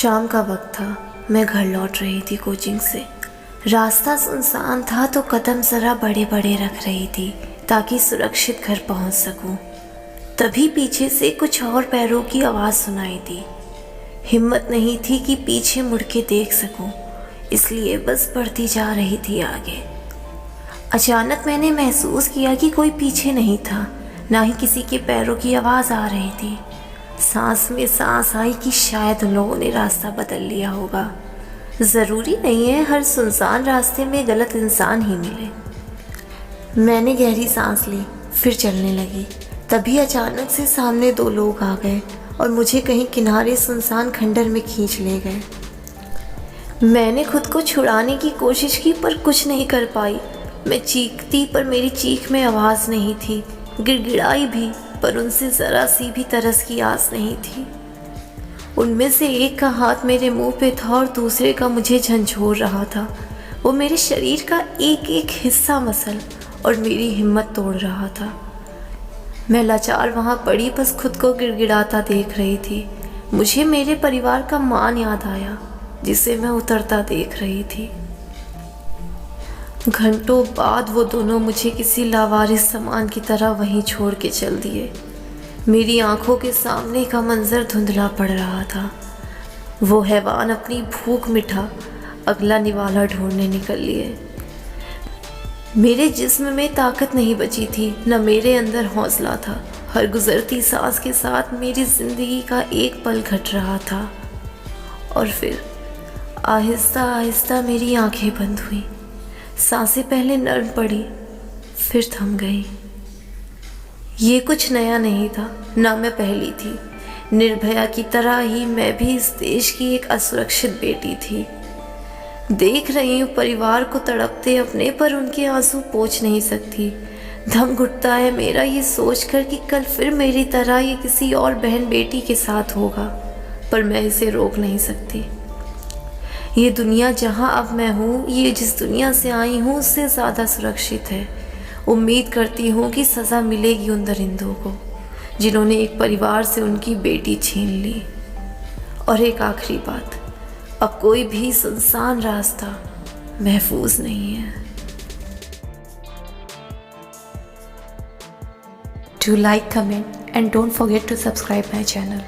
शाम का वक्त था। मैं घर लौट रही थी कोचिंग से। रास्ता सुनसान था तो कदम ज़रा बड़े बड़े रख रही थी ताकि सुरक्षित घर पहुंच सकूं। तभी पीछे से कुछ और पैरों की आवाज़ सुनाई दी। हिम्मत नहीं थी कि पीछे मुड़ के देख सकूं, इसलिए बस बढ़ती जा रही थी आगे। अचानक मैंने महसूस किया कि कोई पीछे नहीं था, ना ही किसी के पैरों की आवाज़ आ रही थी। सांस में सांस आई कि शायद उन लोगों ने रास्ता बदल लिया होगा। ज़रूरी नहीं है हर सुनसान रास्ते में गलत इंसान ही मिले। मैंने गहरी सांस ली, फिर चलने लगी। तभी अचानक से सामने दो लोग आ गए और मुझे कहीं किनारे सुनसान खंडर में खींच ले गए। मैंने खुद को छुड़ाने की कोशिश की पर कुछ नहीं कर पाई। मैं चीखती पर मेरी चीख में आवाज़ नहीं थी, गिड़गिड़ाई भी पर उनसे ज़रा सी भी तरस की आस नहीं थी। उनमें से एक का हाथ मेरे मुंह पे था और दूसरे का मुझे झंझोर रहा था। वो मेरे शरीर का एक एक हिस्सा मसल और मेरी हिम्मत तोड़ रहा था। मैं लाचार वहाँ पड़ी बस खुद को गिड़गिड़ाता देख रही थी। मुझे मेरे परिवार का मान याद आया जिसे मैं उतरता देख रही थी। घंटों बाद वो दोनों मुझे किसी लावारिस सामान की तरह वहीं छोड़ के चल दिए। मेरी आंखों के सामने का मंजर धुंधला पड़ रहा था। वो हैवान अपनी भूख मिटा अगला निवाला ढूंढने निकल लिए। मेरे जिस्म में ताकत नहीं बची थी, न मेरे अंदर हौसला था। हर गुजरती सांस के साथ मेरी जिंदगी का एक पल घट रहा था और फिर आहिस्ता आहिस्ता मेरी आंखें बंद हुई। सांसें पहले नर्म पड़ी, फिर थम गई। ये कुछ नया नहीं था, ना मैं पहली थी। निर्भया की तरह ही मैं भी इस देश की एक असुरक्षित बेटी थी। देख रही हूँ परिवार को तड़पते अपने, पर उनके आंसू पोंछ नहीं सकती। दम घुटता है मेरा ये सोचकर कि कल फिर मेरी तरह ये किसी और बहन बेटी के साथ होगा, पर मैं इसे रोक नहीं सकती। ये दुनिया जहाँ अब मैं हूँ, ये जिस दुनिया से आई हूँ उससे ज़्यादा सुरक्षित है। उम्मीद करती हूँ कि सज़ा मिलेगी उन दरिंदों को जिन्होंने एक परिवार से उनकी बेटी छीन ली। और एक आखिरी बात, अब कोई भी सुनसान रास्ता महफूज नहीं है। Do like, comment and don't forget to subscribe my channel.